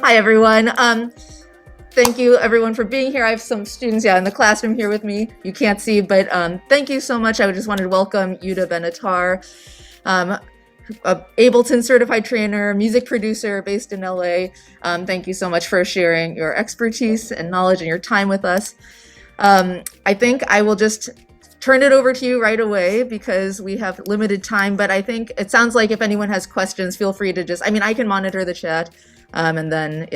Hi, everyone. Thank you, everyone, for being here. I have some students, in the classroom here with me. You can't see, but thank you so much. I just wanted to welcome Yeuda Ben-Atar, a Ableton certified trainer, music producer based in LA. Thank you so much for sharing your expertise and knowledge and your time with us. I think I will just turn it over to you right away because we have limited time, but I think it sounds like if anyone has questions, feel free to I can monitor the chat, and then,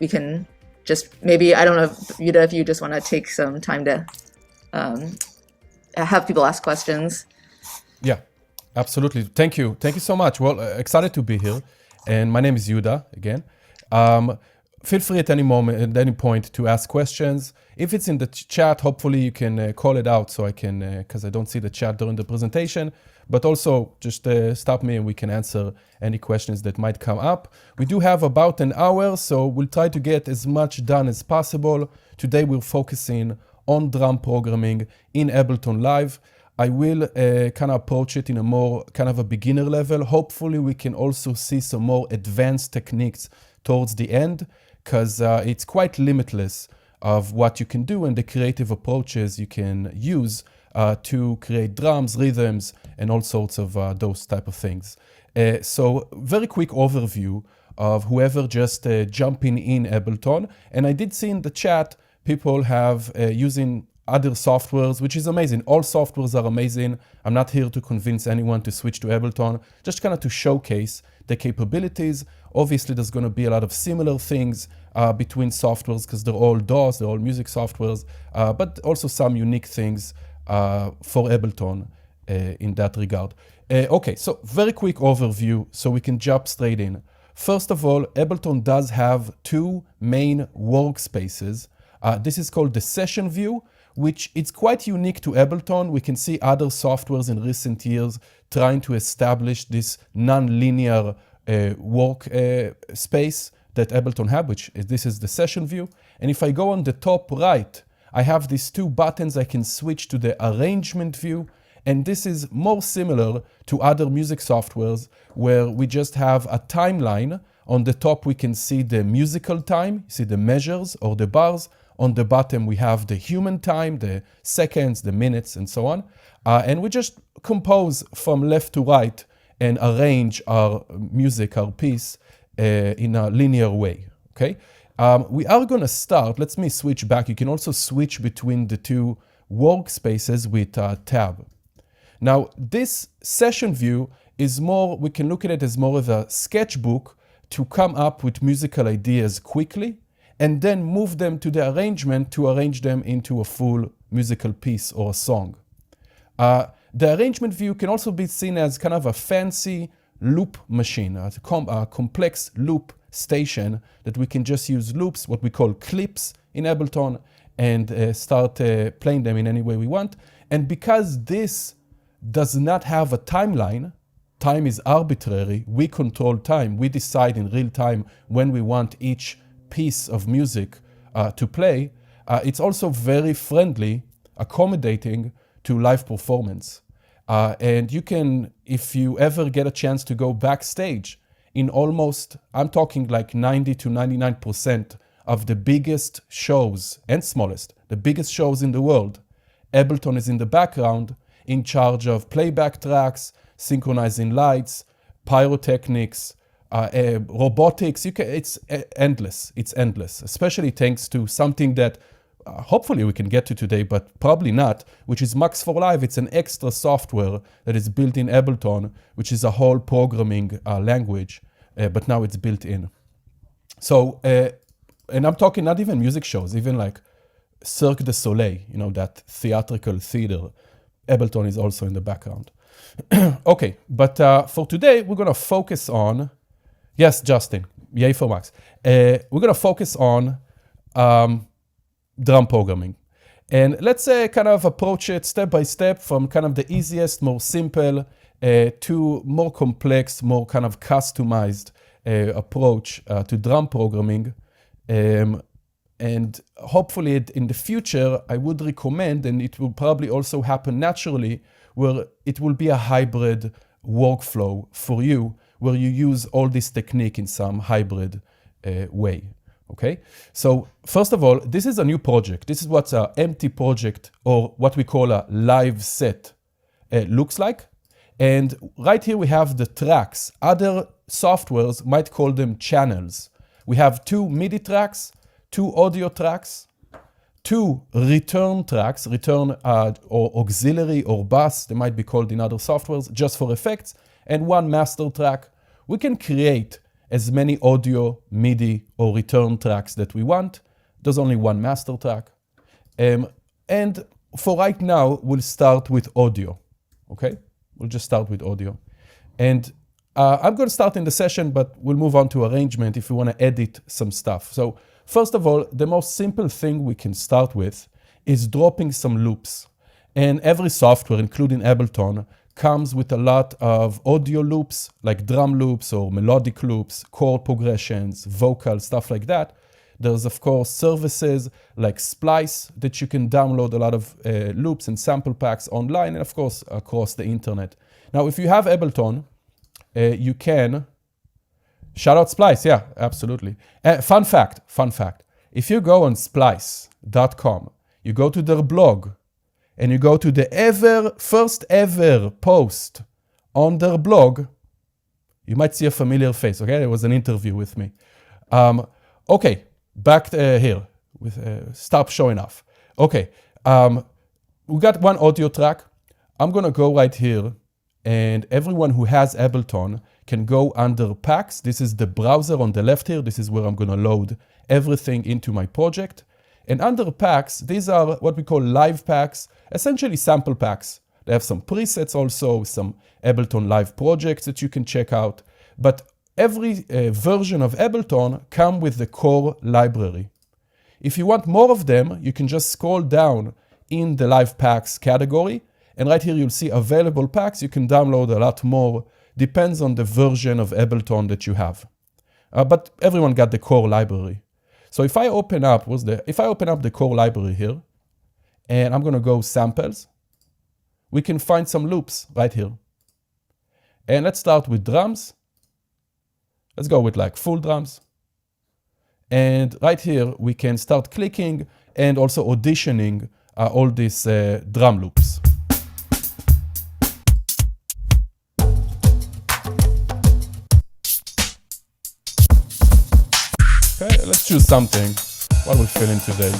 we can just maybe, I don't know, Yeuda, if you just want to take some time to have people ask questions. Yeah, absolutely. Thank you. Thank you so much. Well, excited to be here. And my name is Yeuda again. Feel free at any moment, at any point to ask questions. If it's in the chat, hopefully you can call it out so I can, because I don't see the chat during the presentation, but also just stop me and we can answer any questions that might come up. We do have about an hour, so we'll try to get as much done as possible. Today we're focusing on drum programming in Ableton Live. I will kind of approach it in a more kind of a beginner level. Hopefully we can also see some more advanced techniques towards the end, because it's quite limitless of what you can do and the creative approaches you can use to create drums, rhythms, and all sorts of those type of things. So very quick overview of whoever just jumping in Ableton. And I did see in the chat, people have using other softwares, which is amazing. All softwares are amazing. I'm not here to convince anyone to switch to Ableton, just kind of to showcase the capabilities. Obviously, there's going to be a lot of similar things between softwares because they're all DAWs, they're all music softwares, but also some unique things for Ableton in that regard. Okay, so very quick overview so we can jump straight in. First of all, Ableton does have two main workspaces. This is called the session view, which it's quite unique to Ableton. We can see other softwares in recent years trying to establish this non-linear work space that Ableton have, which this is the session view. And if I go on the top right, I have these two buttons. I can switch to the arrangement view. And this is more similar to other music softwares where we just have a timeline. On the top, we can see the musical time, you see the measures or the bars. On the bottom, we have the human time, the seconds, the minutes, and so on. And we just compose from left to right and arrange our music, our piece, in a linear way, okay? We are gonna start, let me switch back. You can also switch between the two workspaces with a tab. Now, this session view is more, we can look at it as more of a sketchbook to come up with musical ideas quickly and then move them to the arrangement to arrange them into a full musical piece or a song. The arrangement view can also be seen as kind of a fancy loop machine, a complex loop station that we can just use loops, what we call clips in Ableton, and start playing them in any way we want. And because this does not have a timeline, time is arbitrary, we control time, we decide in real time when we want each piece of music to play, it's also very friendly, accommodating to live performance. And you can, if you ever get a chance to go backstage, in almost, I'm talking like 90 to 99% of the biggest shows and smallest, the biggest shows in the world, Ableton is in the background in charge of playback tracks, synchronizing lights, pyrotechnics, robotics. It's endless. It's endless, especially thanks to something that hopefully we can get to today, but probably not, which is Max for Live. It's an extra software that is built in Ableton, which is a whole programming language, but now it's built in. So, and I'm talking not even music shows, even like Cirque du Soleil, you know, that theatrical theater. Ableton is also in the background. Okay, but for today, we're gonna focus on, yes, Justin, yay for Max. We're gonna focus on drum programming. And let's kind of approach it step by step from kind of the easiest, more simple to more complex, more kind of customized approach to drum programming. And hopefully in the future, I would recommend, and it will probably also happen naturally, where it will be a hybrid workflow for you, where you use all this technique in some hybrid way. Okay, so first of all, this is a new project. This is what an empty project, or what we call a live set, looks like. And right here we have the tracks. Other softwares might call them channels. We have 2 MIDI tracks, 2 audio tracks, 2 return tracks, return or auxiliary or bus, they might be called in other softwares, just for effects, and 1 master track. We can create as many audio, MIDI, or return tracks that we want. There's only 1 master track. And for right now, we'll start with audio, okay? We'll just start with audio. And I'm going to start in the session, but we'll move on to arrangement if we want to edit some stuff. So first of all, the most simple thing we can start with is dropping some loops. And every software, including Ableton, comes with a lot of audio loops, like drum loops or melodic loops, chord progressions, vocal, stuff like that. There's, of course, services like Splice that you can download a lot of loops and sample packs online, and of course, across the internet. Now, if you have Ableton, you can... Shout out Splice, yeah, absolutely. Fun fact. If you go on splice.com, you go to their blog, and you go to the first ever post on their blog, you might see a familiar face, okay? It was an interview with me. Okay, back here. Stop showing off. Okay, we got 1 audio track. I'm gonna go right here, and everyone who has Ableton can go under packs. This is the browser on the left here. This is where I'm gonna load everything into my project. And under packs, these are what we call live packs, essentially sample packs. They have some presets also, some Ableton live projects that you can check out. But every version of Ableton comes with the core library. If you want more of them, you can just scroll down in the live packs category. And right here, you'll see available packs. You can download a lot more. Depends on the version of Ableton that you have. But everyone got the core library. So if I open up, the core library here, and I'm gonna go samples, we can find some loops right here. And let's start with drums. Let's go with like full drums. And right here, we can start clicking and also auditioning all these drum loops. Okay, let's choose something. What are we feeling today?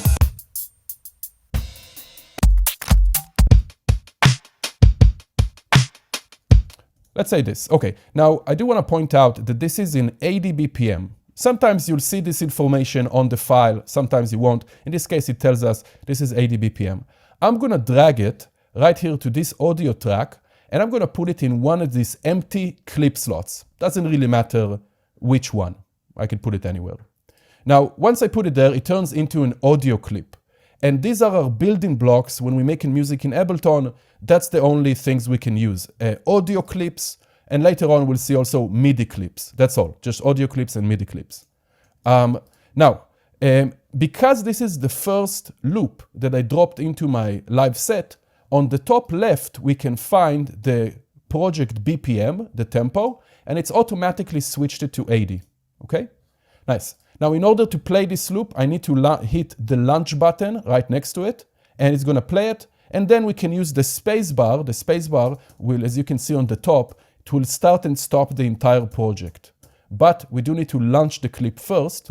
Let's say this. Okay, now I do want to point out that this is in 80 BPM. Sometimes you'll see this information on the file, sometimes you won't. In this case, it tells us this is 80 BPM. I'm going to drag it right here to this audio track, and I'm going to put it in one of these empty clip slots. Doesn't really matter which one. I can put it anywhere. Now, once I put it there, it turns into an audio clip. And these are our building blocks when we're making music in Ableton. That's the only things we can use. Audio clips, and later on we'll see also MIDI clips. That's all, just audio clips and MIDI clips. Now, because this is the first loop that I dropped into my live set, on the top left we can find the project BPM, the tempo, and it's automatically switched it to 80, okay? Nice. Now, in order to play this loop, I need to hit the launch button right next to it, and it's gonna play it. And then we can use the space bar. The space bar will, as you can see on the top, it will start and stop the entire project. But we do need to launch the clip first.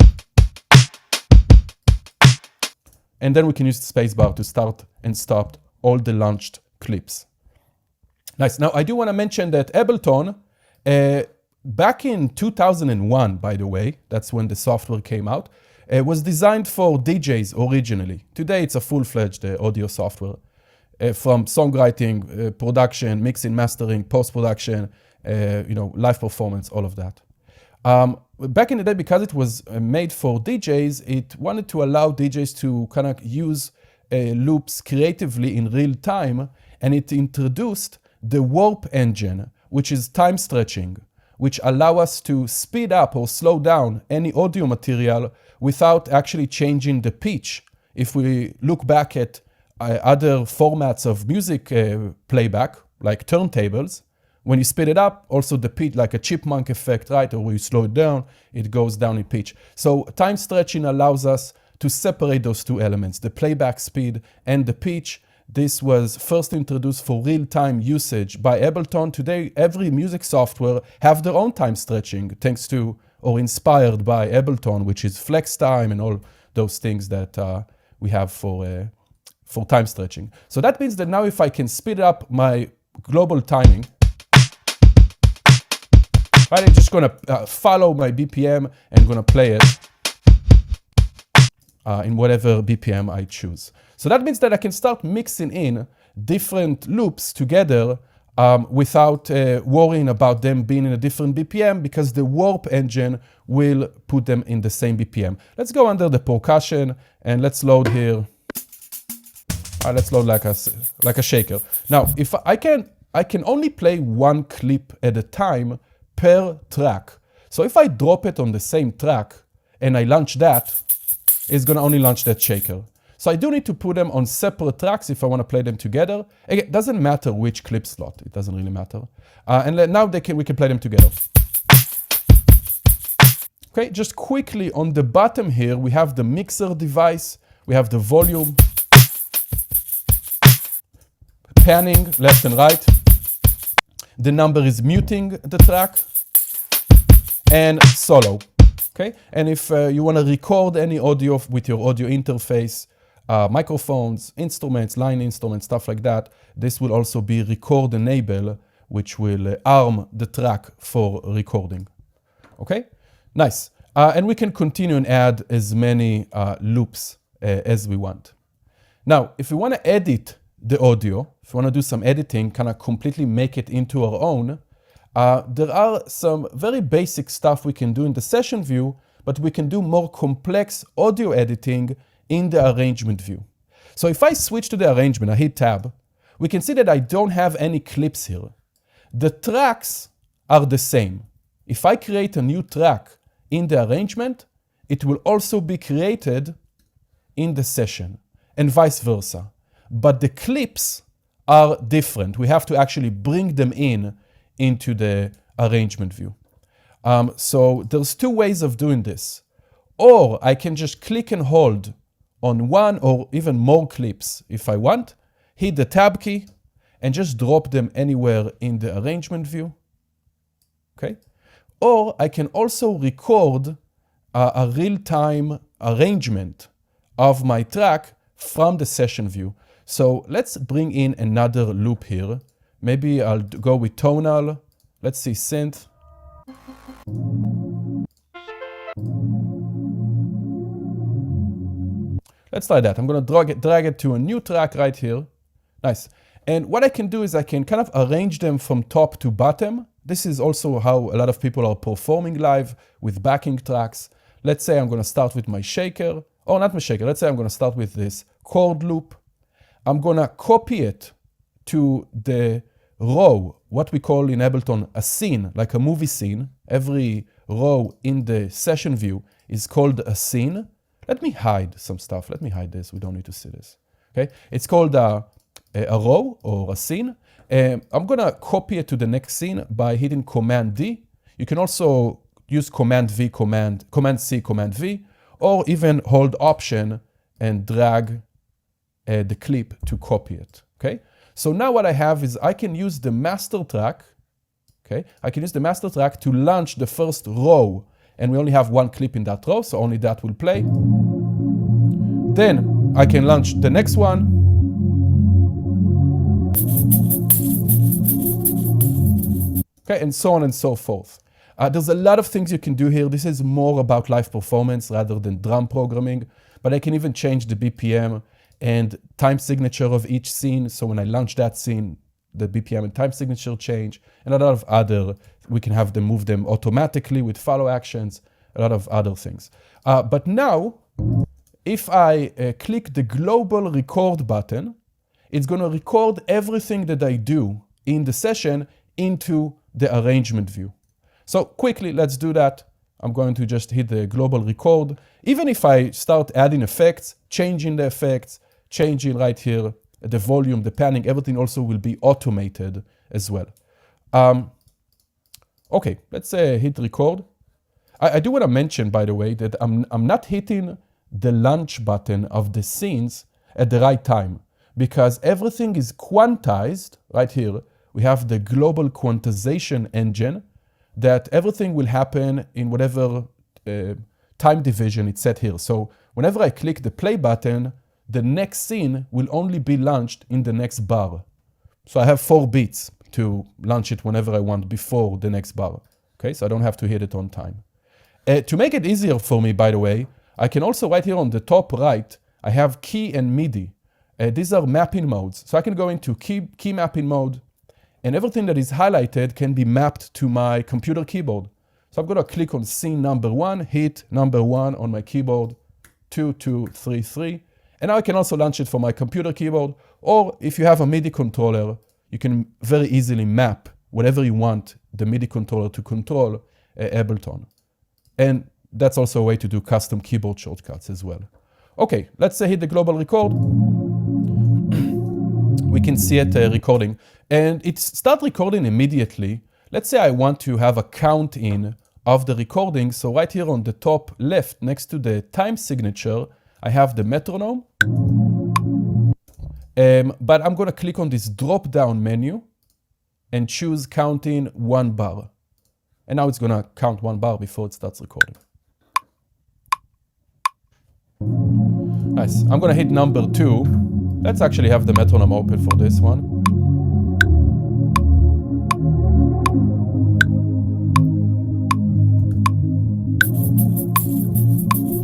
And then we can use the space bar to start and stop all the launched clips. Nice. Now, I do wanna mention that Ableton, back in 2001, by the way, that's when the software came out, was designed for DJs originally. Today, it's a full-fledged audio software from songwriting, production, mixing, mastering, post-production, live performance, all of that. Back in the day, because it was made for DJs, it wanted to allow DJs to kind of use loops creatively in real time, and it introduced the warp engine, which is time stretching, which allow us to speed up or slow down any audio material without actually changing the pitch. If we look back at other formats of music playback, like turntables, when you speed it up, also the pitch, like a chipmunk effect, right? Or when you slow it down, it goes down in pitch. So time stretching allows us to separate those two elements, the playback speed and the pitch. This was first introduced for real-time usage by Ableton. Today, every music software have their own time stretching, thanks to or inspired by Ableton, which is flex time and all those things that we have for time stretching. So that means that now if I can speed up my global timing, right, I'm just gonna follow my BPM and gonna play it in whatever BPM I choose. So that means that I can start mixing in different loops together without worrying about them being in a different BPM, because the warp engine will put them in the same BPM. Let's go under the percussion and let's load here. Let's load like a shaker. Now, if I can only play one clip at a time per track. So if I drop it on the same track and I launch that, it's gonna only launch that shaker. So I do need to put them on separate tracks if I want to play them together. Again, it doesn't matter which clip slot. It doesn't really matter. And now we can play them together. Okay, just quickly on the bottom here, we have the mixer device. We have the volume, panning left and right. The number is muting the track, and solo. Okay, and if you want to record any audio with your audio interface, microphones, instruments, line instruments, stuff like that, this will also be record enable, which will arm the track for recording. Okay, nice. And we can continue and add as many loops as we want. Now, if we want to edit the audio, if we want to do some editing, kind of completely make it into our own, there are some very basic stuff we can do in the session view, but we can do more complex audio editing in the arrangement view. So if I switch to the arrangement, I hit tab, we can see that I don't have any clips here. The tracks are the same. If I create a new track in the arrangement, it will also be created in the session, and vice versa. But the clips are different. We have to actually bring them into the arrangement view. So there's two ways of doing this. Or I can just click and hold on one or even more clips if I want, hit the tab key, and just drop them anywhere in the arrangement view. Okay? Or I can also record a real-time arrangement of my track from the session view. So let's bring in another loop here. Maybe I'll go with tonal. Let's see, synth. Let's try that. I'm going to drag it to a new track right here. Nice. And what I can do is I can kind of arrange them from top to bottom. This is also how a lot of people are performing live with backing tracks. Let's say I'm going to start with my shaker. Oh, not my shaker. Let's say I'm going to start with this chord loop. I'm going to copy it to the row, what we call in Ableton a scene, like a movie scene. Every row in the session view is called a scene. Let me hide some stuff. Let me hide this. We don't need to see this. Okay, it's called a row or a scene. I'm going to copy it to the next scene by hitting Command D. You can also use Command V, Command C, Command V, or even hold Option and drag the clip to copy it. Okay, so now what I have is I can use the master track. Okay, I can use the master track to launch the first row, and we only have one clip in that row, so only that will play. Then I can launch the next one. Okay, and so on and so forth. There's a lot of things you can do here. This is more about live performance rather than drum programming, but I can even change the BPM and time signature of each scene. So when I launch that scene, the BPM and time signature change, and a lot of other, we can have them move them automatically with follow actions, a lot of other things. But now, if I click the global record button, it's going to record everything that I do in the session into the arrangement view. So quickly, let's do that. I'm going to just hit the global record. Even if I start adding effects, changing the effects, changing right here, the volume, the panning, everything also will be automated as well. Okay, let's hit record. I do want to mention, by the way, that I'm not hitting the launch button of the scenes at the right time because everything is quantized right here. We have the global quantization engine that everything will happen in whatever time division it's set here. So whenever I click the play button, the next scene will only be launched in the next bar. So I have 4 beats to launch it whenever I want before the next bar. Okay, so I don't have to hit it on time. To make it easier for me, by the way, I can also right here on the top right, I have key and MIDI. These are mapping modes. So I can go into key mapping mode and everything that is highlighted can be mapped to my computer keyboard. So I'm gonna click on scene number 1, hit number 1 on my keyboard, 2, 2, 3, 3. And now I can also launch it for my computer keyboard. Or if you have a MIDI controller, you can very easily map whatever you want the MIDI controller to control Ableton. And that's also a way to do custom keyboard shortcuts as well. Okay, let's say hit the global record. We can see it recording. And it starts recording immediately. Let's say I want to have a count in of the recording. So right here on the top left, next to the time signature, I have the metronome. But I'm gonna click on this drop-down menu and choose counting 1 bar. And now it's gonna count 1 bar before it starts recording. Nice. I'm gonna hit number 2. Let's actually have the metronome open for this one.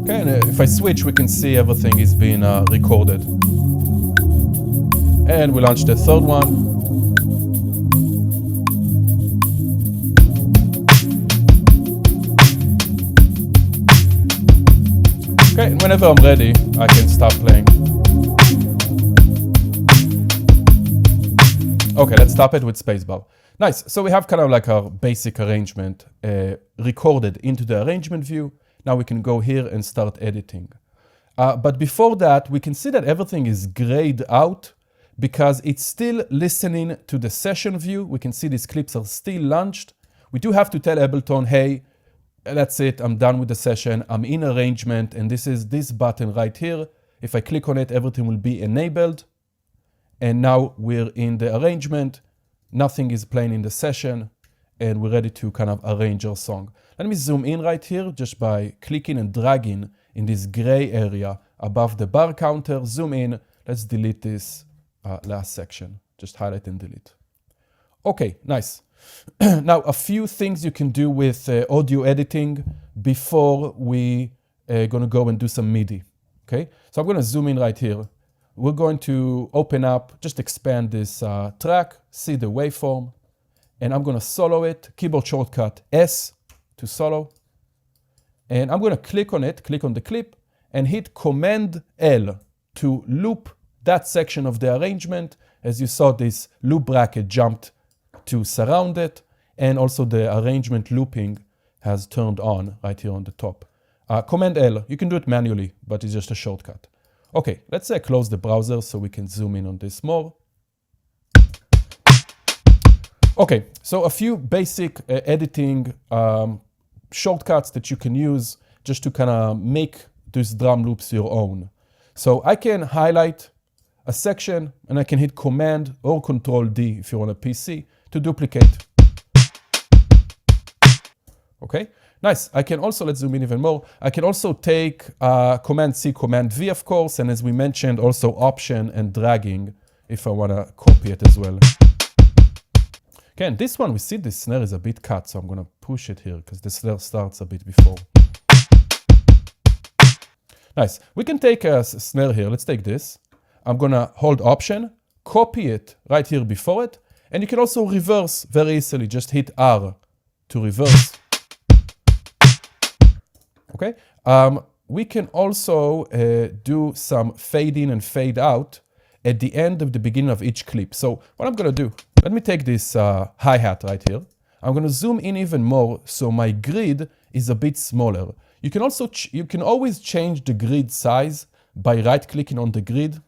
Okay, and if I switch, we can see everything is being recorded. And we launch the 3rd one. Okay, and whenever I'm ready, I can stop playing. Okay, let's stop it with spacebar. Nice, so we have kind of like our basic arrangement recorded into the arrangement view. Now we can go here and start editing. But before that, we can see that everything is grayed out because it's still listening to the session view. We can see these clips are still launched. We do have to tell Ableton, hey, that's it, I'm done with the session, I'm in arrangement, and this is this button right here. If I click on it, everything will be enabled. And now we're in the arrangement, nothing is playing in the session, and we're ready to kind of arrange our song. Let me zoom in right here just by clicking and dragging in this gray area above the bar counter. Zoom in, let's delete this last section. Just highlight and delete. Okay, nice. Now, a few things you can do with audio editing before we gonna go and do some MIDI, okay? So I'm gonna zoom in right here. We're going to open up, just expand this track, see the waveform, and I'm gonna solo it, keyboard shortcut S to solo. And I'm gonna click on it, click on the clip, and hit Command L to loop that section of the arrangement. As you saw, this loop bracket jumped to surround it, and also the arrangement looping has turned on right here on the top. Command L, you can do it manually, but it's just a shortcut. Okay, let's close the browser so we can zoom in on this more. Okay, so a few basic editing shortcuts that you can use just to kind of make these drum loops your own. So I can highlight a section and I can hit Command or Control D if you're on a PC to duplicate. Okay, nice. I can also, let's zoom in even more. I can also take Command C, Command V, of course, and as we mentioned, also Option and dragging if I want to copy it as well. Okay, and this one, we see this snare is a bit cut, so I'm going to push it here because the snare starts a bit before. Nice. We can take a snare here. Let's take this. I'm going to hold Option, copy it right here before it, and you can also reverse very easily. Just hit R to reverse. Okay. We can also do some fade in and fade out at the end of the beginning of each clip. So what I'm going to do, let me take this hi-hat right here. I'm going to zoom in even more so my grid is a bit smaller. You can also you can always change the grid size by right-clicking on the grid.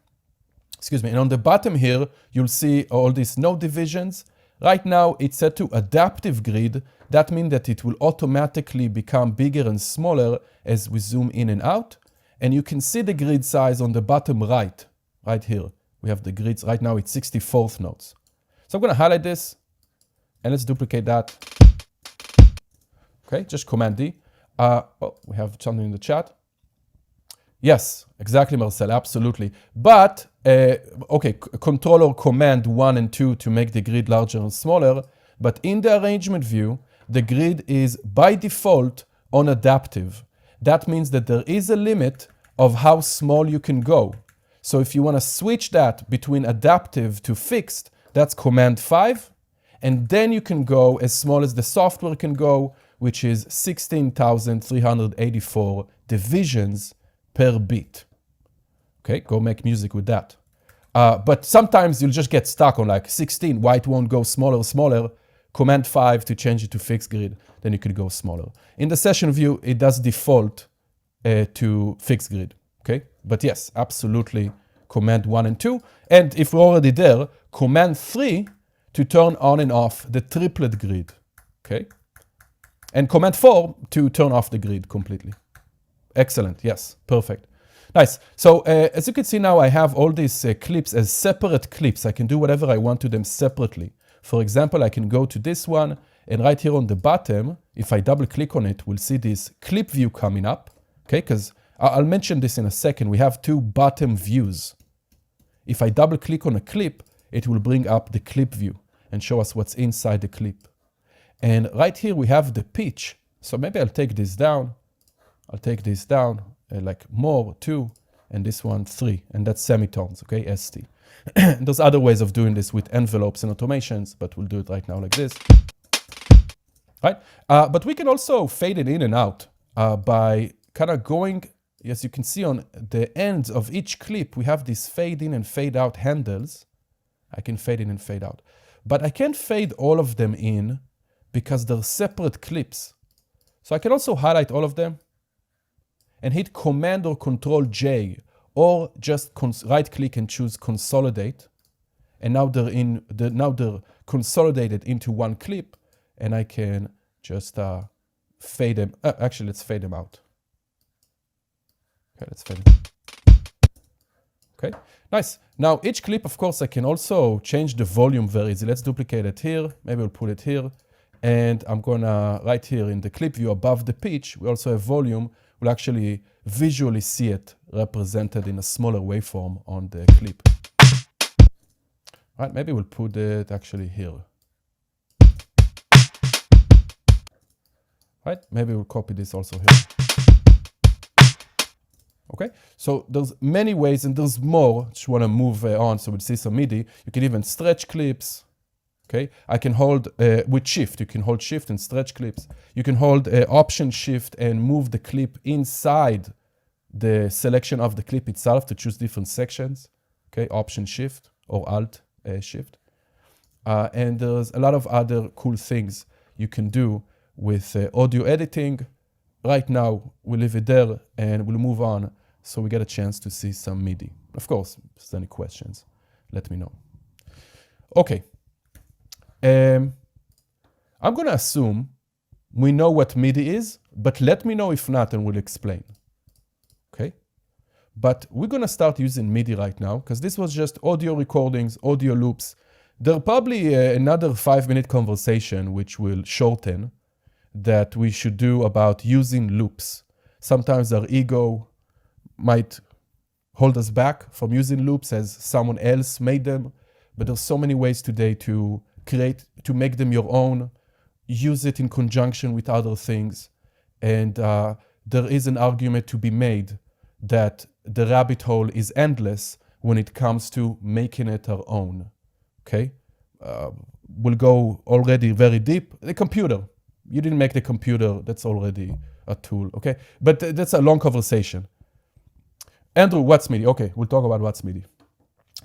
Excuse me. And on the bottom here, you'll see all these node divisions. Right now, it's set to adaptive grid. That means that it will automatically become bigger and smaller as we zoom in and out. And you can see the grid size on the bottom right here. We have the grids. Right now, it's 64th notes. So I'm going to highlight this, and let's duplicate that. Okay, just Command D. We have something in the chat. Yes, exactly, Marcel, absolutely. But, okay, Control or Command 1 and 2 to make the grid larger and smaller. But in the arrangement view, the grid is by default on adaptive. That means that there is a limit of how small you can go. So if you want to switch that between adaptive to fixed, that's Command 5. And then you can go as small as the software can go, which is 16,384 divisions per beat. Okay, go make music with that. But sometimes you'll just get stuck on like 16. Why it won't go smaller? Command 5 to change it to fixed grid, then you could go smaller. In the session view, it does default to fixed grid. Okay, but yes, absolutely Command 1 and 2. And if we're already there, Command 3 to turn on and off the triplet grid. Okay, and Command 4 to turn off the grid completely. Excellent, yes, perfect. Nice. So as you can see now, I have all these clips as separate clips. I can do whatever I want to them separately. For example, I can go to this one, and right here on the bottom, if I double click on it, we'll see this clip view coming up. Okay, because I'll mention this in a second. We have two bottom views. If I double click on a clip, it will bring up the clip view and show us what's inside the clip. And right here we have the pitch. So maybe I'll take this down. I'll take this down, like more, 2, and this one, 3. And that's semitones, okay, ST. There's other ways of doing this with envelopes and automations, but we'll do it right now like this. Right? But we can also fade it in and out by kind of going, as you can see on the ends of each clip, we have these fade in and fade out handles. I can fade in and fade out. But I can't fade all of them in because they're separate clips. So I can also highlight all of them and hit Command or Control J, or just right click and choose Consolidate. And now they're consolidated into one clip, and I can just fade them. Actually, let's fade them out. Okay, let's fade them. Okay, nice. Now each clip, of course, I can also change the volume very easily. Let's duplicate it here. Maybe we'll put it here. And I'm gonna, right here in the clip view above the pitch, we also have volume. We'll actually visually see it represented in a smaller waveform on the clip. All right, maybe we'll put it actually here. Right, maybe we'll copy this also here. Okay, so there's many ways, and there's more. Just want to move on, so we'll see some MIDI. You can even stretch clips. Okay, I can hold with Shift. You can hold Shift and stretch clips. You can hold Option Shift and move the clip inside the selection of the clip itself to choose different sections. Okay, Option Shift or Alt Shift. And there's a lot of other cool things you can do with audio editing. Right now, we'll leave it there and we'll move on so we get a chance to see some MIDI. Of course, if there's any questions, let me know. Okay. I'm going to assume we know what MIDI is, but let me know if not and we'll explain. Okay? But we're going to start using MIDI right now because this was just audio recordings, audio loops. There'll probably another 5-minute conversation which will shorten that we should do about using loops. Sometimes our ego might hold us back from using loops as someone else made them, but there's so many ways today to make them your own, use it in conjunction with other things. And there is an argument to be made that the rabbit hole is endless when it comes to making it our own, okay? We'll go already very deep. The computer, you didn't make the computer, that's already a tool, okay? But that's a long conversation. Andrew, what's MIDI? Okay, we'll talk about what's MIDI.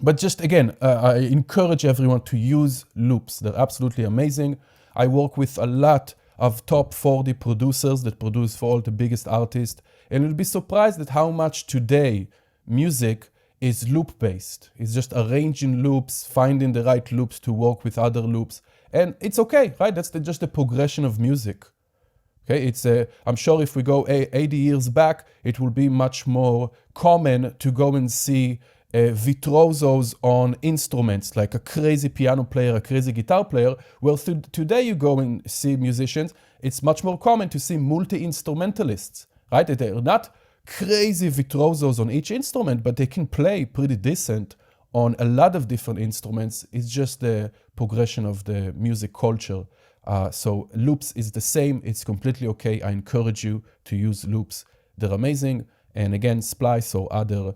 But just again, I encourage everyone to use loops. They're absolutely amazing. I work with a lot of top 40 producers that produce for all the biggest artists. And you'll be surprised at how much today music is loop-based. It's just arranging loops, finding the right loops to work with other loops. And it's okay, right? That's just the progression of music. Okay, I'm sure if we go 80 years back, it will be much more common to go and see virtuosos on instruments, like a crazy piano player, a crazy guitar player. Well, today you go and see musicians, it's much more common to see multi-instrumentalists, right? They're not crazy virtuosos on each instrument, but they can play pretty decent on a lot of different instruments. It's just the progression of the music culture. So loops is the same. It's completely okay. I encourage you to use loops. They're amazing. And again, Splice or other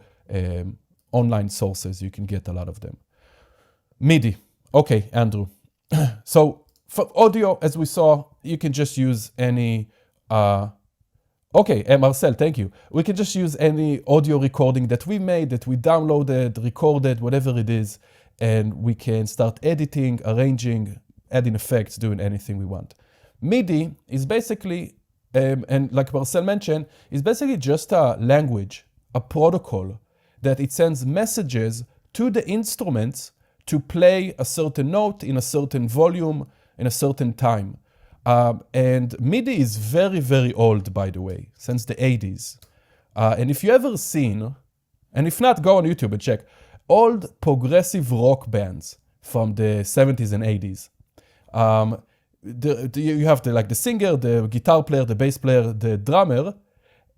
online sources, you can get a lot of them. MIDI. Okay, Andrew. So for audio, as we saw, you can just use any... Okay, Marcel, thank you. We can just use any audio recording that we made, that we downloaded, recorded, whatever it is, and we can start editing, arranging, adding effects, doing anything we want. MIDI is basically, and like Marcel mentioned, is basically just a language, a protocol, that it sends messages to the instruments to play a certain note in a certain volume in a certain time. And MIDI is very, very old, by the way, since the 80s. And if you ever seen, and if not, go on YouTube and check, old progressive rock bands from the 70s and 80s. You have the singer, the guitar player, the bass player, the drummer,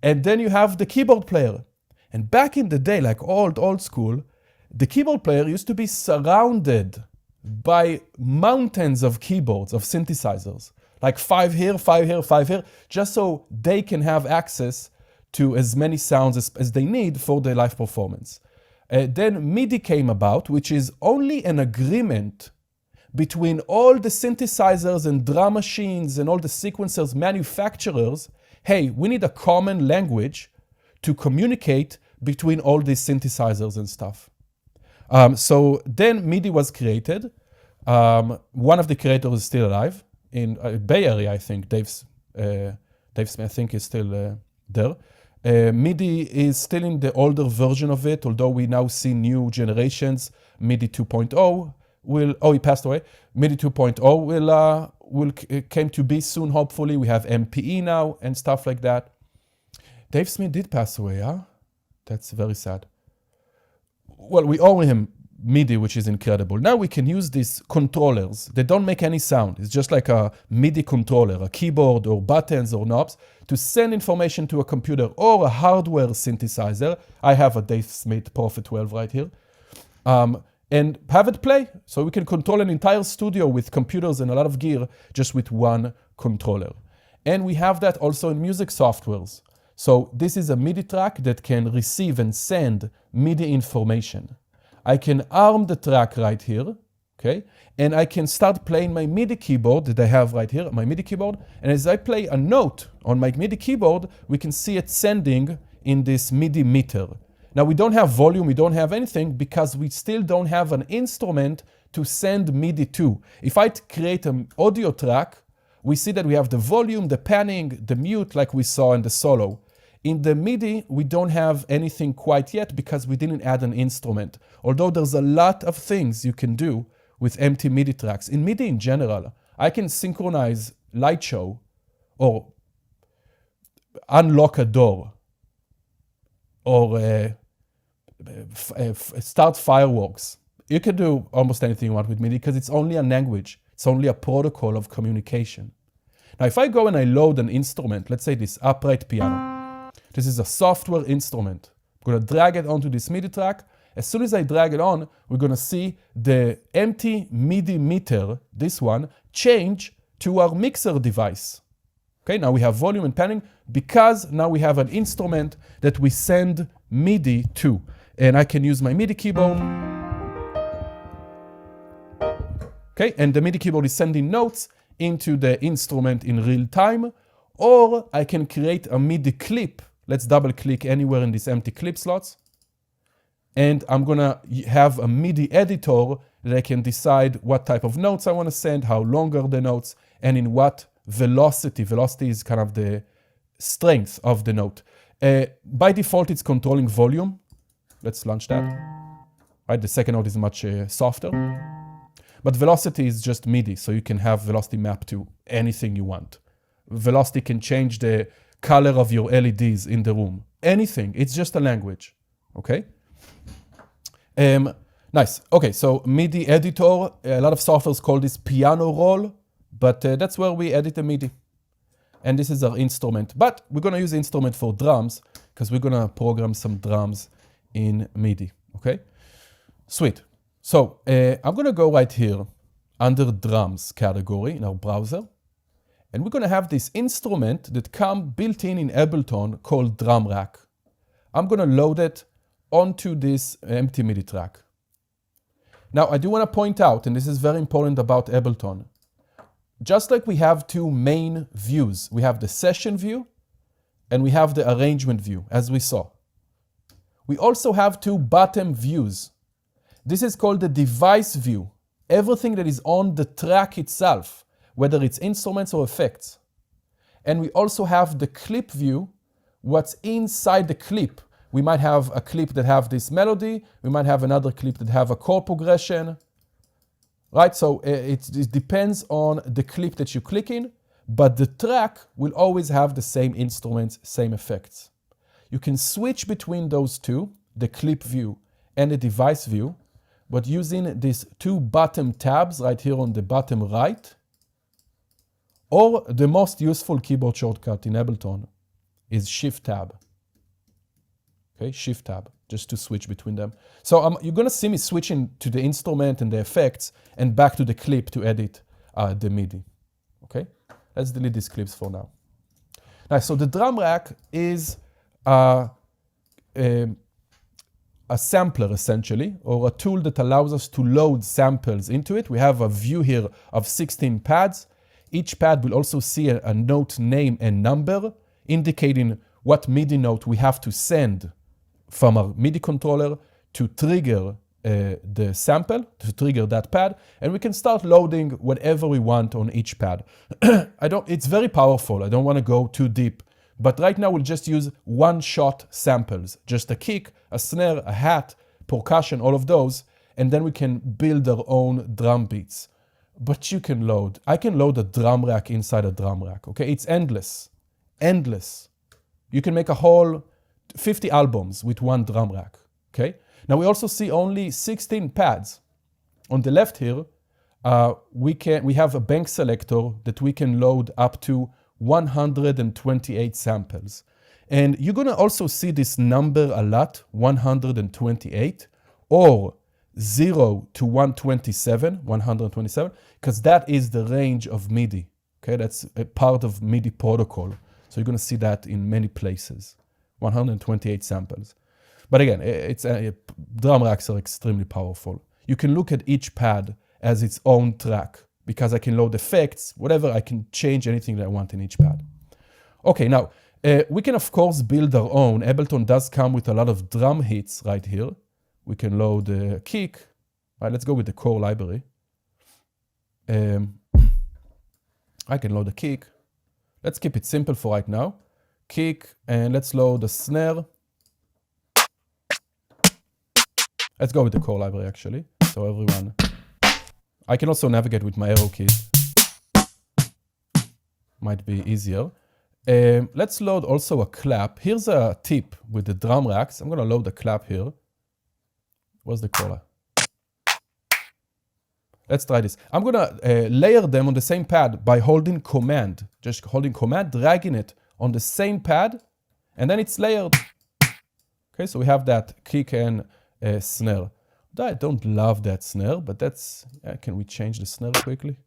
and then you have the keyboard player. And back in the day, like old school, the keyboard player used to be surrounded by mountains of keyboards, of synthesizers. Like 5 here, 5 here, 5 here, just so they can have access to as many sounds as they need for their live performance. Then MIDI came about, which is only an agreement between all the synthesizers and drum machines and all the sequencers manufacturers. Hey, we need a common language to communicate between all these synthesizers and stuff. So then MIDI was created. One of the creators is still alive. In Bay Area, I think, Dave Smith, I think, is still there. MIDI is still in the older version of it, although we now see new generations. MIDI 2.0 he passed away. MIDI 2.0 will came to be soon, hopefully. We have MPE now and stuff like that. Dave Smith did pass away, huh? That's very sad. Well, we owe him MIDI, which is incredible. Now we can use these controllers. They don't make any sound. It's just like a MIDI controller, a keyboard or buttons or knobs to send information to a computer or a hardware synthesizer. I have a Dave Smith Prophet 12 right here. And have it play. So we can control an entire studio with computers and a lot of gear just with one controller. And we have that also in music softwares. So this is a MIDI track that can receive and send MIDI information. I can arm the track right here, okay? And I can start playing my MIDI keyboard that I have right here, my MIDI keyboard. And as I play a note on my MIDI keyboard, we can see it sending in this MIDI meter. Now we don't have volume, we don't have anything because we still don't have an instrument to send MIDI to. If I create an audio track, we see that we have the volume, the panning, the mute like we saw in the solo. In the MIDI, we don't have anything quite yet because we didn't add an instrument. Although there's a lot of things you can do with empty MIDI tracks. In MIDI in general, I can synchronize light show or unlock a door or start fireworks. You can do almost anything you want with MIDI because it's only a language. It's only a protocol of communication. Now, if I go and I load an instrument, let's say this upright piano. This is a software instrument. I'm going to drag it onto this MIDI track. As soon as I drag it on, we're going to see the empty MIDI meter, this one, change to our mixer device. Okay, now we have volume and panning because now we have an instrument that we send MIDI to. And I can use my MIDI keyboard. Okay, and the MIDI keyboard is sending notes into the instrument in real time. Or I can create a MIDI clip. Let's double click anywhere in these empty clip slots. And I'm gonna have a MIDI editor that I can decide what type of notes I wanna send, how long are the notes, and in what velocity. Velocity is kind of the strength of the note. By default, it's controlling volume. Let's launch that. Right, the second note is much softer. But velocity is just MIDI, so you can have velocity mapped to anything you want. Velocity can change the color of your LEDs in the room. Anything, it's just a language, okay? Nice, okay, so MIDI editor, a lot of softwares call this piano roll, but that's where we edit the MIDI. And this is our instrument, but we're gonna use the instrument for drums because we're gonna program some drums in MIDI, okay? Sweet. So I'm gonna go right here under drums category in our browser, and we're gonna have this instrument that comes built in Ableton called drum rack. I'm gonna load it onto this empty MIDI track. Now I do wanna point out, and this is very important about Ableton, just like we have two main views, we have the session view and we have the arrangement view, as we saw. We also have two bottom views. This is called the device view. Everything that is on the track itself, whether it's instruments or effects. And we also have the clip view, what's inside the clip. We might have a clip that have this melody, we might have another clip that have a chord progression, right? So it depends on the clip that you click in, but the track will always have the same instruments, same effects. You can switch between those two, the clip view and the device view, but using these two bottom tabs right here on the bottom right, or the most useful keyboard shortcut in Ableton is Shift Tab. Okay, Shift Tab, just to switch between them. So you're gonna see me switching to the instrument and the effects and back to the clip to edit the MIDI. Okay, let's delete these clips for now. Nice, so the drum rack is a sampler essentially, or a tool that allows us to load samples into it. We have a view here of 16 pads. Each pad will also see a note name and number, indicating what MIDI note we have to send from our MIDI controller to trigger the sample, to trigger that pad, and we can start loading whatever we want on each pad. It's very powerful, I don't want to go too deep, but right now we'll just use one-shot samples, just a kick, a snare, a hat, percussion, all of those, and then we can build our own drum beats. But I can load a drum rack inside a drum rack, okay? It's endless, endless. You can make a whole 50 albums with one drum rack, okay? Now we also see only 16 pads. On the left here, we have a bank selector that we can load up to 128 samples. And you're gonna also see this number a lot, 128, or 0 to 127, because that is the range of MIDI, okay? That's a part of MIDI protocol. So you're gonna see that in many places, 128 samples. But again, drum racks are extremely powerful. You can look at each pad as its own track, because I can load effects, whatever, I can change anything that I want in each pad. Okay, now, we can of course build our own. Ableton does come with a lot of drum hits right here. We can load a kick. All right, let's go with the core library. I can load a kick. Let's keep it simple for right now. Kick, and let's load a snare. Let's go with the core library actually. So everyone, I can also navigate with my arrow keys. Might be easier. Let's load also a clap. Here's a tip with the drum racks. I'm gonna load a clap here. Where's the caller? Let's try this. I'm gonna layer them on the same pad by holding Command. Just holding Command, dragging it on the same pad, and then it's layered. Okay, so we have that kick and snare. I don't love that snare, but that's, can we change the snare quickly?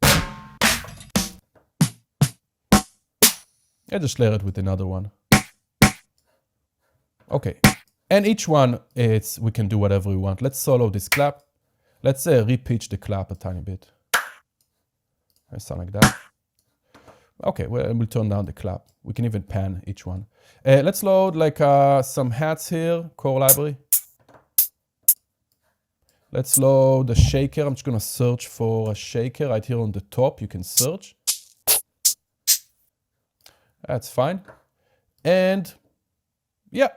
I just layer it with another one. Okay, and each one, we can do whatever we want. Let's solo this clap. Let's re-pitch the clap a tiny bit. Sound like that. Okay, well, we'll turn down the clap. We can even pan each one. Let's load like some hats here, core library. Let's load a shaker. I'm just gonna search for a shaker right here on the top. You can search. That's fine. And yeah,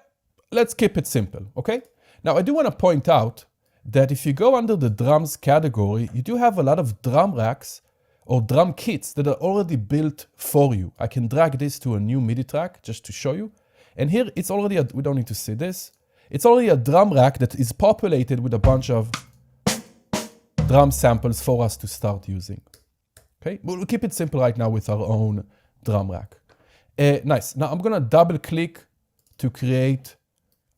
let's keep it simple, okay? Now I do wanna point out that if you go under the drums category, you do have a lot of drum racks or drum kits that are already built for you. I can drag this to a new MIDI track just to show you. And here it's already, we don't need to see this. It's already a drum rack that is populated with a bunch of drum samples for us to start using. Okay, we'll keep it simple right now with our own drum rack. Nice. Now I'm gonna double click to create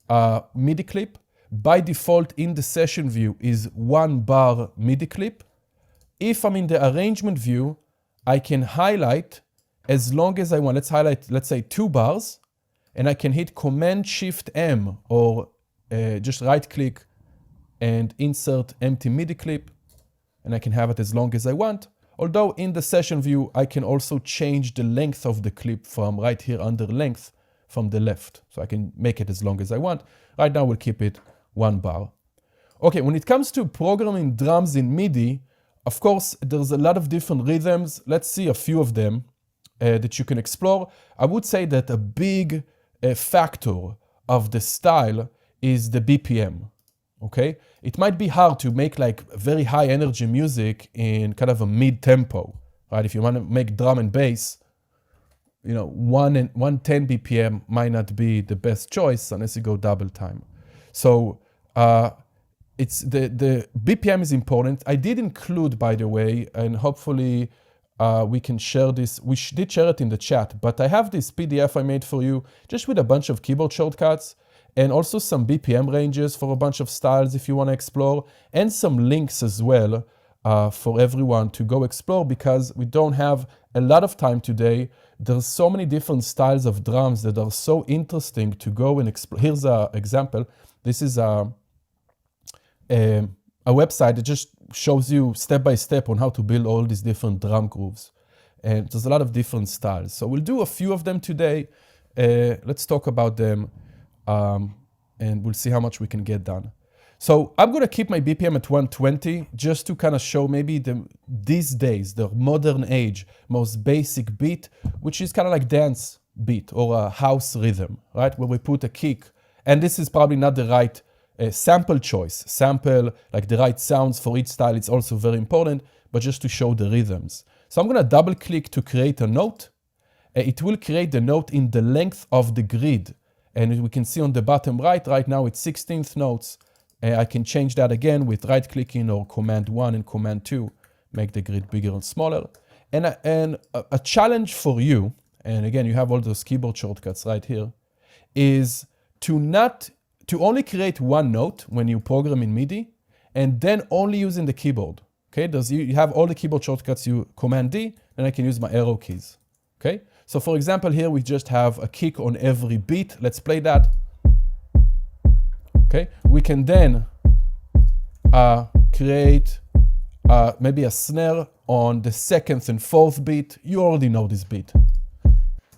a MIDI clip. By default in the session view is 1 bar MIDI clip. If I'm in the arrangement view, I can highlight as long as I want. Let's highlight, let's say 2 bars, and I can hit Command-Shift-M or just right click and insert empty MIDI clip, and I can have it as long as I want. Although in the session view, I can also change the length of the clip from right here under length from the left. So I can make it as long as I want. Right now we'll keep it 1 bar. Okay, when it comes to programming drums in MIDI, of course, there's a lot of different rhythms. Let's see a few of them that you can explore. I would say that a big factor of the style is the BPM. Okay, it might be hard to make like very high energy music in kind of a mid-tempo, right? If you want to make drum and bass, you know, 110 BPM might not be the best choice unless you go double time. So it's the BPM is important. I did include, by the way, and hopefully we can share this. We did share it in the chat, but I have this PDF I made for you just with a bunch of keyboard shortcuts and also some BPM ranges for a bunch of styles if you want to explore, and some links as well for everyone to go explore, because we don't have a lot of time today. There's so many different styles of drums that are so interesting to go and explore. Here's an example. This is a website that just shows you step by step on how to build all these different drum grooves. And there's a lot of different styles. So we'll do a few of them today. Let's talk about them. And we'll see how much we can get done. So I'm gonna keep my BPM at 120 just to kind of show maybe these days, the modern age, most basic beat, which is kind of like dance beat or a house rhythm, right? Where we put a kick. And this is probably not the right sample choice. Sample, like the right sounds for each style, it's also very important, but just to show the rhythms. So I'm gonna double click to create a note. It will create the note in the length of the grid. And we can see on the bottom right now it's 16th notes. I can change that again with right clicking or Command 1 and Command 2, make the grid bigger and smaller. And a challenge for you, and again, you have all those keyboard shortcuts right here, is to only create one note when you program in MIDI, and then only using the keyboard. Okay, you have all the keyboard shortcuts, you Command D, and I can use my arrow keys. Okay, so for example, here we just have a kick on every beat. Let's play that. Okay, we can then create maybe a snare on the 2nd and 4th beat. You already know this beat.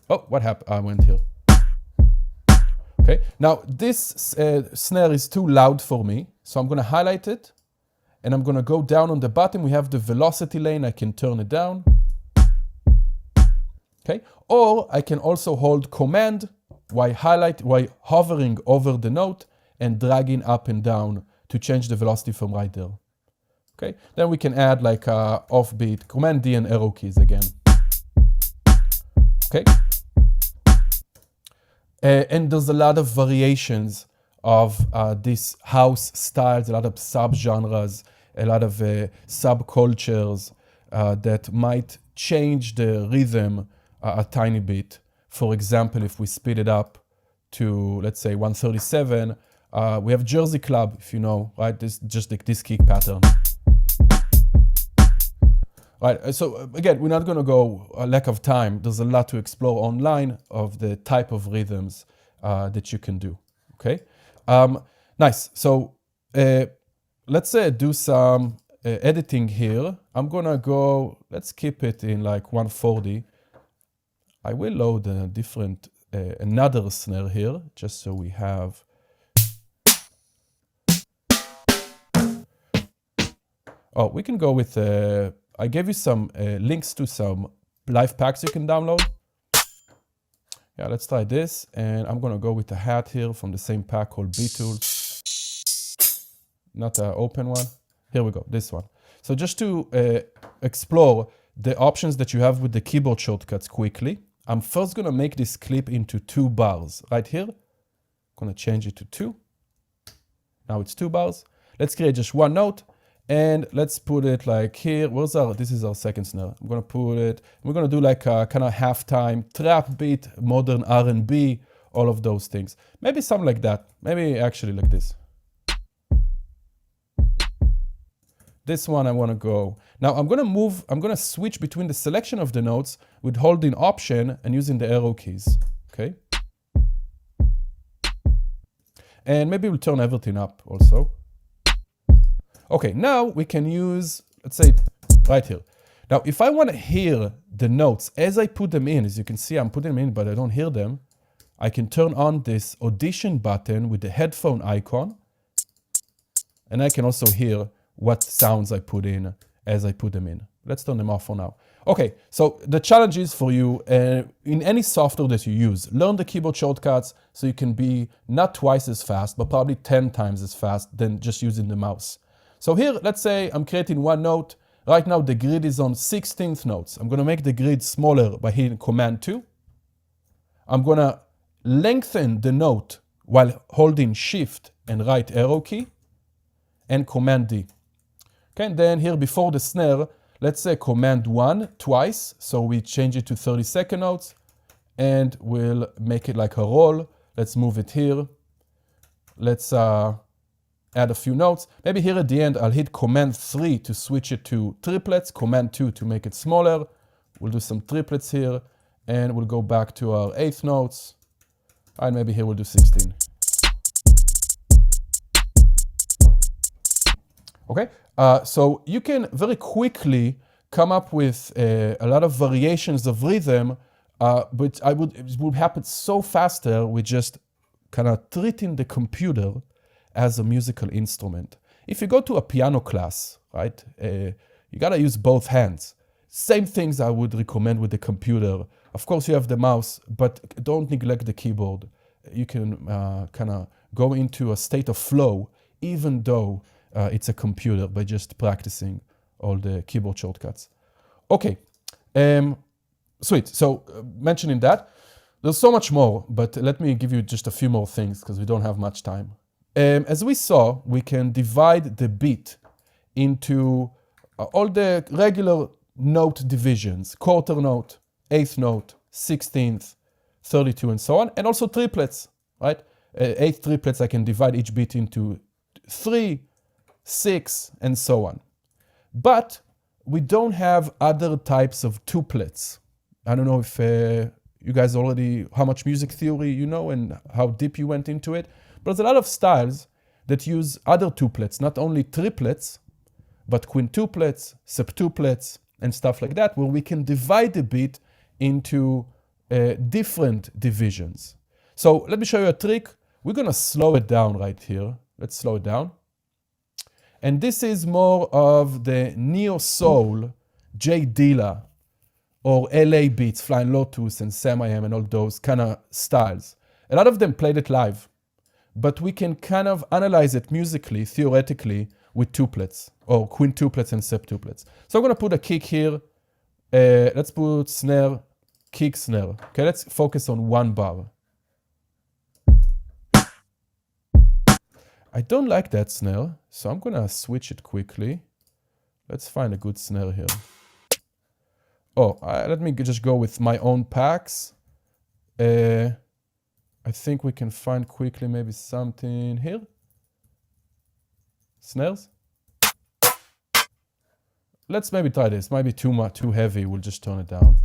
Oh, what happened? I went here. Okay, now this snare is too loud for me, so I'm gonna highlight it, and I'm gonna go down on the bottom. We have the velocity lane, I can turn it down. Okay, or I can also hold Command while hovering over the note and dragging up and down to change the velocity from right there. Okay, then we can add like a offbeat, Command D and arrow keys again. Okay, and there's a lot of variations of these house styles, a lot of subgenres, a lot of subcultures that might change the rhythm a tiny bit. For example, if we speed it up to, let's say, 137, we have Jersey Club, if you know, right? This just like this kick pattern. Right, so again, we're not gonna go a lack of time. There's a lot to explore online of the type of rhythms that you can do, okay? Nice, so let's do some editing here. I'm gonna go, let's keep it in like 140. I will load a different, another snare here, just so we have. Oh, we can go with, I gave you some links to some live packs you can download. Yeah, let's try this. And I'm gonna go with a hat here from the same pack called B-Tools. not an open one. Here we go, this one. So just to explore the options that you have with the keyboard shortcuts quickly, I'm first gonna make this clip into 2 bars. Right here, I'm gonna change it to 2. Now it's 2 bars. Let's create just 1 note, and let's put it like here. This is our second snare. I'm gonna put it, we're gonna do like a kind of halftime trap beat, modern R&B, all of those things. Maybe something like that. Maybe actually like this. This one I want to go. Now I'm going to switch between the selection of the notes with holding Option and using the arrow keys. Okay. And maybe we'll turn everything up also. Okay, now we can use, let's say, right here. Now, if I want to hear the notes as I put them in, as you can see, I'm putting them in, but I don't hear them, I can turn on this audition button with the headphone icon. And I can also hear what sounds I put in as I put them in. Let's turn them off for now. Okay, so the challenge is for you, in any software that you use, learn the keyboard shortcuts so you can be not twice as fast, but probably 10 times as fast than just using the mouse. So here, let's say I'm creating 1 note. Right now the grid is on 16th notes. I'm gonna make the grid smaller by hitting Command 2. I'm gonna lengthen the note while holding Shift and right arrow key and Command D. Okay, and then here before the snare, let's say Command 1 twice, so we change it to 32nd notes, and we'll make it like a roll. Let's move it here. Let's add a few notes. Maybe here at the end, I'll hit Command 3 to switch it to triplets, Command 2 to make it smaller. We'll do some triplets here, and we'll go back to our 8th notes, and maybe here we'll do 16. Okay, so you can very quickly come up with a lot of variations of rhythm, but it would happen so faster with just kind of treating the computer as a musical instrument. If you go to a piano class, right, you gotta use both hands. Same things I would recommend with the computer. Of course you have the mouse, but don't neglect the keyboard. You can kind of go into a state of flow, even though it's a computer, by just practicing all the keyboard shortcuts. Okay, sweet. So mentioning that, there's so much more, but let me give you just a few more things because we don't have much time. As we saw, we can divide the beat into all the regular note divisions, quarter note, 8th note, 16th, 32, and so on, and also triplets, right? 8 triplets, I can divide each beat into 3, 6, and so on. But we don't have other types of tuplets. I don't know if you guys already, how much music theory you know and how deep you went into it, but there's a lot of styles that use other tuplets, not only triplets, but quintuplets, septuplets, and stuff like that, where we can divide the beat into different divisions. So let me show you a trick. We're gonna slow it down right here. Let's slow it down. And this is more of the neo-soul, J Dilla, or LA beats, Flying Lotus and Sam I Am and all those kind of styles. A lot of them played it live, but we can kind of analyze it musically, theoretically, with tuplets, or quintuplets and septuplets. So I'm gonna put a kick here. Let's put snare, kick, snare. Okay, let's focus on 1 bar. I don't like that snare, so I'm gonna switch it quickly. Let's find a good snare here. Oh, let me just go with my own packs. I think we can find quickly maybe something here. Snares. Let's maybe try this. Might be too heavy. We'll just turn it down.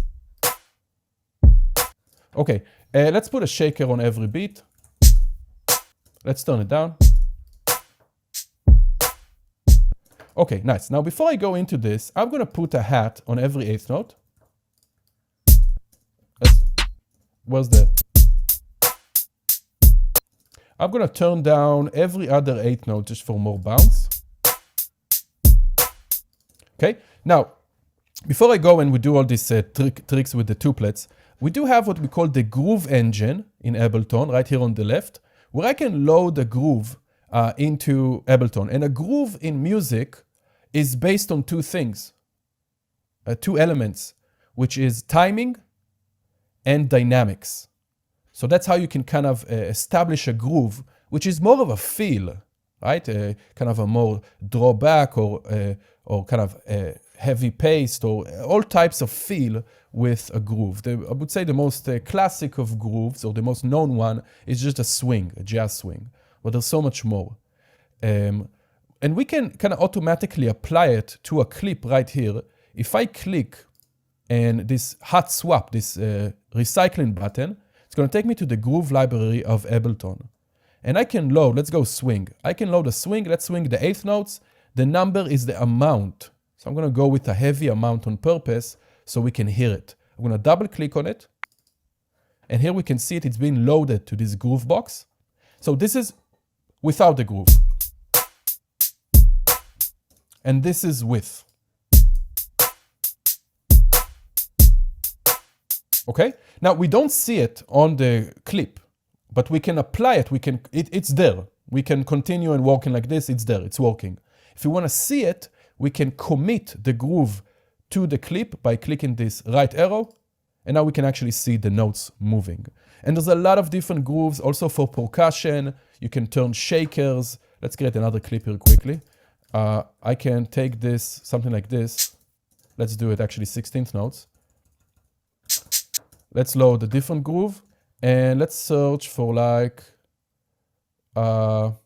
Okay, let's put a shaker on every beat. Let's turn it down. Okay, nice. Now before I go into this, I'm gonna put a hat on every 8th note. Where's the? I'm gonna turn down every other 8th note just for more bounce. Okay, now, before I go and we do all these tricks with the tuplets, we do have what we call the groove engine in Ableton, right here on the left, where I can load a groove into Ableton. And a groove in music is based on two things, two elements, which is timing and dynamics. So that's how you can kind of establish a groove, which is more of a feel, right? Kind of a more drawback or kind of heavy paced or all types of feel with a groove. I would say the most classic of grooves, or the most known one, is just a swing, a jazz swing. But there's so much more. And we can kind of automatically apply it to a clip right here. If I click and this hot swap, this recycling button, it's going to take me to the groove library of Ableton. And I can load, let's go swing. I can load a swing, let's swing the eighth notes. The number is the amount. So I'm going to go with a heavy amount on purpose so we can hear it. I'm going to double click on it. And here we can see it, it's being loaded to this groove box. So this is without the groove. And this is with. Okay? Now we don't see it on the clip, but we can apply it. It's there. We can continue and working like this. It's there. It's working. If you want to see it, we can commit the groove to the clip by clicking this right arrow. And now we can actually see the notes moving. And there's a lot of different grooves also for percussion. You can turn shakers. Let's create another clip here quickly. I can take this, something like this. Let's do it actually 16th notes. Let's load a different groove and let's search for like, well,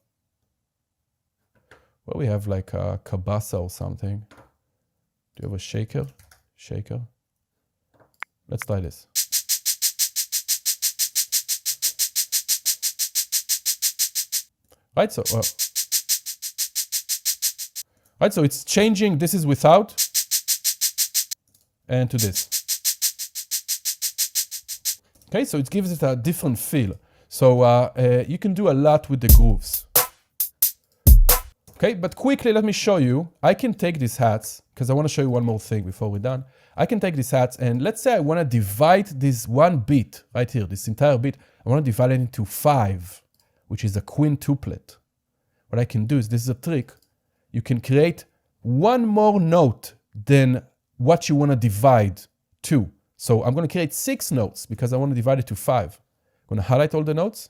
we have like a cabasa or something. Do you have a shaker? Shaker. Let's try this. Right, so it's changing. This is without and to this. Okay, so it gives it a different feel. So you can do a lot with the grooves. Okay, but quickly let me show you. I can take these hats, because I want to show you one more thing before we're done. I can take these hats and let's say I want to divide this one beat right here, this entire beat. I want to divide it into 5, which is a quintuplet. What I can do is, this is a trick. You can create one more note than what you want to divide to. So I'm going to create 6 notes because I want to divide it to 5. I'm going to highlight all the notes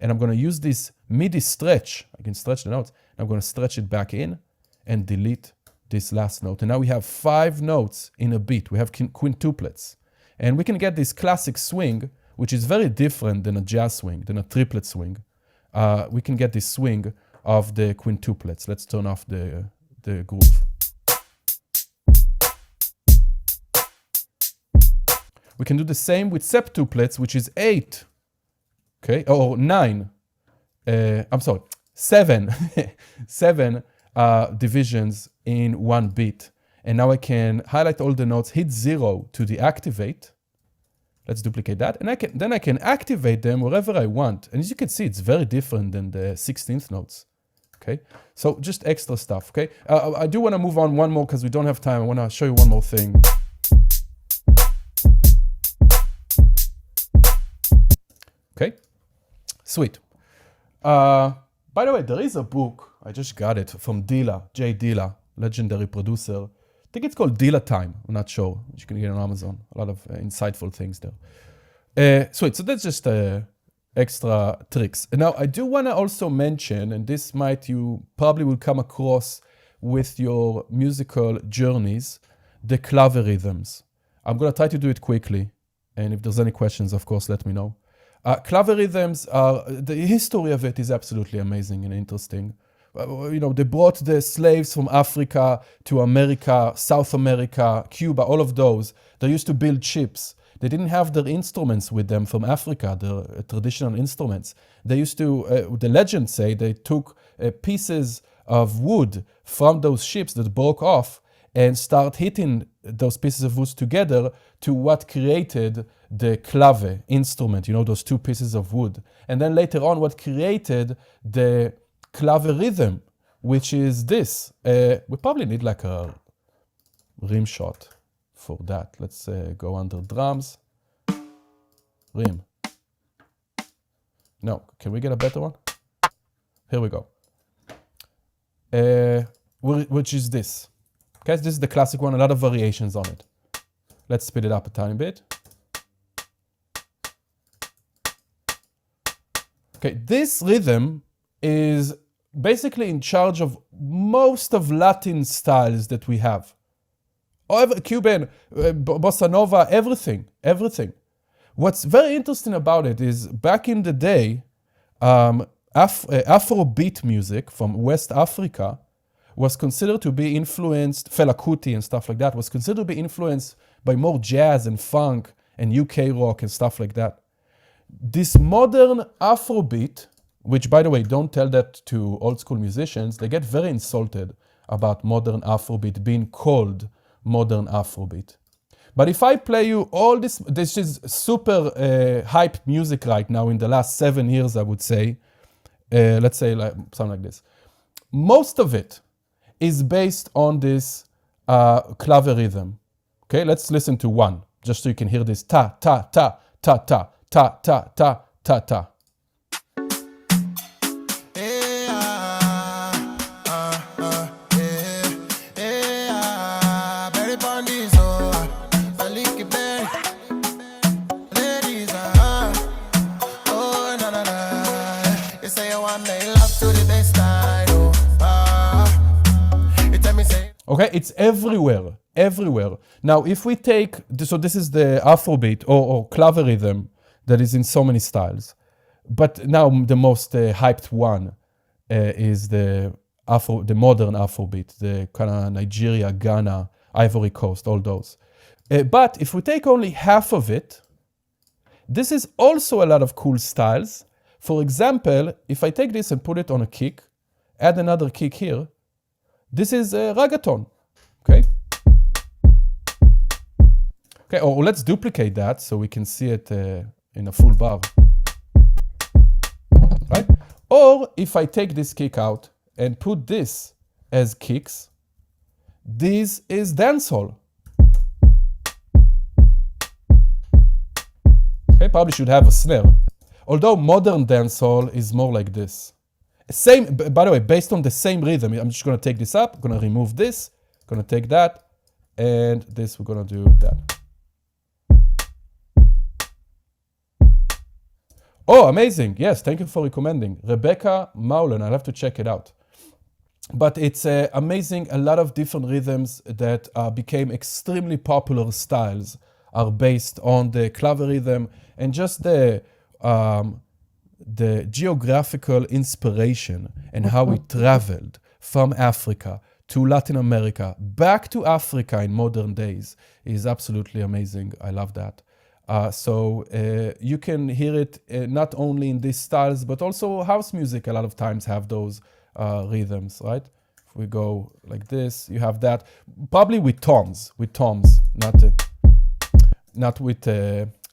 and I'm going to use this MIDI stretch. I can stretch the notes. I'm going to stretch it back in and delete this last note. And now we have 5 notes in a beat. We have quintuplets. And we can get this classic swing, which is very different than a jazz swing, than a triplet swing. We can get this swing of the quintuplets. Let's turn off the groove. We can do the same with septuplets, which is 8, okay, or 9. I'm sorry, 7, 7 divisions in one beat. And now I can highlight all the notes, hit 0 to deactivate. Let's duplicate that. And then I can activate them wherever I want. And as you can see, it's very different than the 16th notes. Okay, so just extra stuff. Okay, I do want to move on one more because we don't have time. I want to show you one more thing. Okay, sweet. By the way, there is a book. I just got it from Dilla, Jay Dilla, legendary producer. I think it's called Dilla Time. I'm not sure. You can get it on Amazon. A lot of insightful things there. Sweet. So that's just extra tricks. Now, I do want to also mention, and this you probably will come across with your musical journeys, the clave rhythms. I'm going to try to do it quickly. And if there's any questions, of course, let me know. Clave rhythms the history of it is absolutely amazing and interesting. You know, they brought the slaves from Africa to America, South America, Cuba, all of those. They used to build ships. They didn't have their instruments with them from Africa, the traditional instruments. They used to, the legends say, they took pieces of wood from those ships that broke off and start hitting those pieces of wood together to what created the clave instrument, you know, those 2 pieces of wood. And then later on, what created the clave rhythm, which is this. We probably need like a rim shot for that. Let's go under drums. Rim. No, can we get a better one? Here we go. which is this. Okay, this is the classic one, a lot of variations on it. Let's speed it up a tiny bit. Okay, this rhythm is basically in charge of most of Latin styles that we have. Cuban, bossa nova, everything. What's very interesting about it is back in the day, Afrobeat music from West Africa was considered to be influenced, Fela Kuti and stuff like that, was considered to be influenced by more jazz and funk and UK rock and stuff like that. This modern Afrobeat, which by the way, don't tell that to old school musicians, they get very insulted about modern Afrobeat being called modern Afrobeat. But if I play you all this is super hype music right now in the last 7 years, I would say, let's say like something like this. Most of it is based on this clave rhythm. Okay, let's listen to one, just so you can hear this ta, ta, ta, ta, ta, ta, ta, ta, ta, ta. Okay, it's everywhere. Now, if we take, so this is the Afrobeat or clave rhythm that is in so many styles. But now the most hyped one is the modern Afrobeat, the kind of Nigeria, Ghana, Ivory Coast, all those. But if we take only half of it, this is also a lot of cool styles. For example, if I take this and put it on a kick, add another kick here, this is reggaeton, okay? Okay, or let's duplicate that so we can see it in a full bar, right? Or if I take this kick out and put this as kicks, this is dancehall. Okay, probably should have a snare. Although modern dancehall is more like this. Same, by the way, based on the same rhythm. I'm just gonna take this up, gonna remove this, gonna take that, and this we're gonna do that. Oh, amazing. Yes, thank you for recommending. Rebecca Maulen, I'll have to check it out. But it's amazing, a lot of different rhythms that became extremely popular styles are based on the clave rhythm and just the geographical inspiration and how we traveled from Africa to Latin America, back to Africa in modern days is absolutely amazing. I love that. So you can hear it not only in these styles, but also house music a lot of times have those rhythms, right? If we go like this, you have that, probably with toms, not with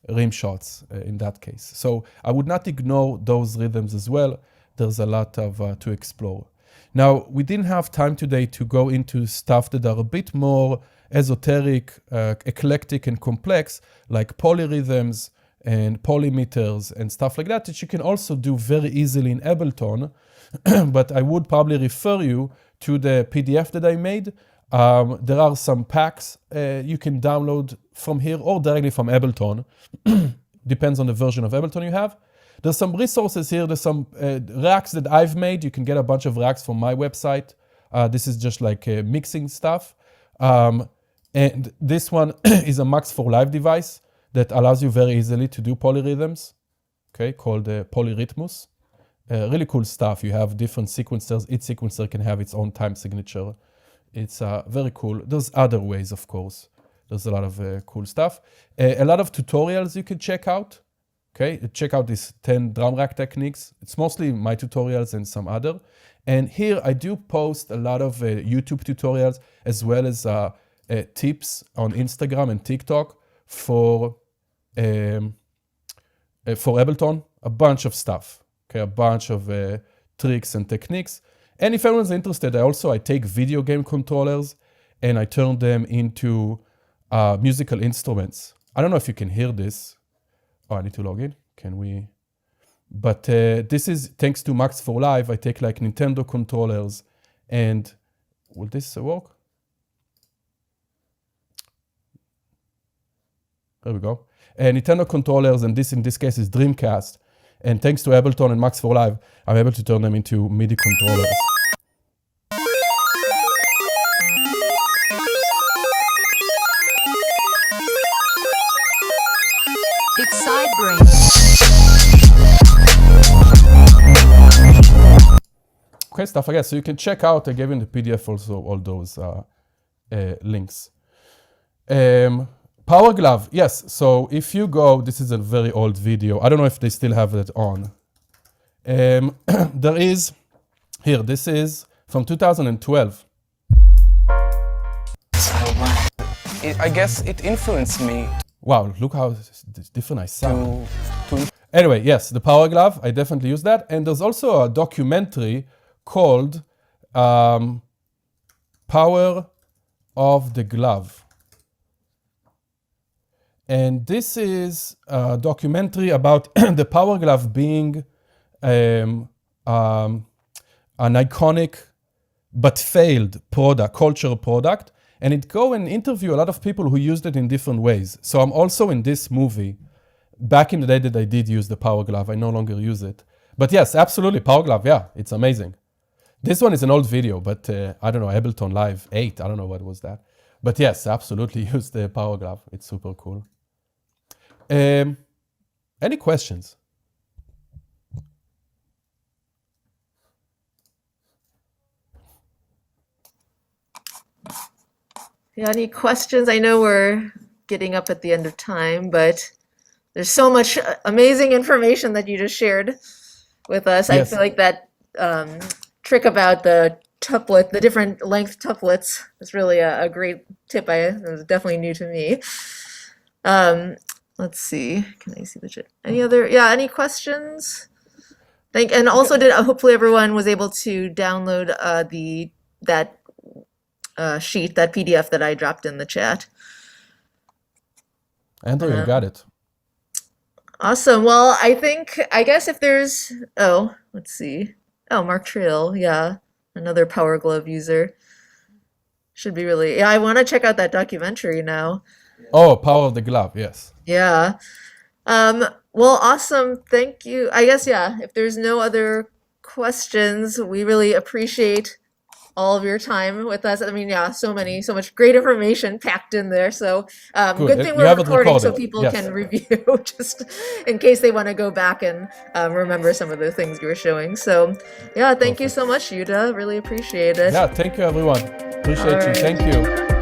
rim shots in that case. So I would not ignore those rhythms as well. There's a lot of to explore. Now, we didn't have time today to go into stuff that are a bit more esoteric, eclectic and complex, like polyrhythms and polymeters and stuff like that you can also do very easily in Ableton. But I would probably refer you to the PDF that I made. There are some packs you can download from here or directly from Ableton. Depends on the version of Ableton you have. There's some resources here. There's some racks that I've made. You can get a bunch of racks from my website. This is just like mixing stuff. And this one is a Max for Live device that allows you very easily to do polyrhythms, okay, called Polyrhythmus. Really cool stuff. You have different sequencers. Each sequencer can have its own time signature. It's very cool. There's other ways, of course. There's a lot of cool stuff. A lot of tutorials you can check out. Okay, check out these 10 drum rack techniques. It's mostly my tutorials and some other. And here I do post a lot of YouTube tutorials as well as tips on Instagram and TikTok for Ableton. A bunch of stuff. Okay, a bunch of tricks and techniques. And if anyone's interested, I take video game controllers and I turn them into musical instruments. I don't know if you can hear this. Oh, I need to log in. Can we? But this is thanks to Max for Live. I take like Nintendo controllers And will this work? There we go. Nintendo controllers, and this in this case is Dreamcast. And thanks to Ableton and Max for Live, I'm able to turn them into MIDI controllers. It's side brain. Okay, stuff, I guess. So you can check out, I gave in the PDF also all those links. Power Glove, yes. So if you go, this is a very old video. I don't know if they still have it on. There is, here, this is from 2012. I guess it influenced me Wow, look how different I sound. Anyway, yes, the Power Glove, I definitely use that. And there's also a documentary called Power of the Glove. And this is a documentary about the Power Glove being an iconic but failed product, cultural product. And it go and interview a lot of people who used it in different ways. So I'm also in this movie. Back in the day that I did use the Power Glove, I no longer use it. But yes, absolutely, Power Glove, yeah, it's amazing. This one is an old video, but I don't know, Ableton Live 8, I don't know what was that. But yes, absolutely use the Power Glove. It's super cool. Any questions? Yeah, any questions? I know we're getting up at the end of time, but there's so much amazing information that you just shared with us. Yes. I feel like that trick about the tuplet, the different length tuplets, is really a great tip. It was definitely new to me. Let's see. Can I see the chat? Any questions? And also, hopefully everyone was able to download that sheet, that PDF that I dropped in the chat. Andrew, you got it. Awesome. Well, I guess if there's, let's see. Oh, Mark Trail, yeah, another Power Glove user. Should be really, I want to check out that documentary now. Oh, Power of the Glove, yes. Yeah. Well, awesome. Thank you. I guess, yeah, if there's no other questions, we really appreciate all of your time with us. I mean, yeah, so much great information packed in there. So good thing we're recording so people can review just in case they want to go back and remember some of the things you were showing. So yeah, thank you so much, Yeuda. Really appreciate it. Yeah, thank you, everyone. Appreciate you. Thank you.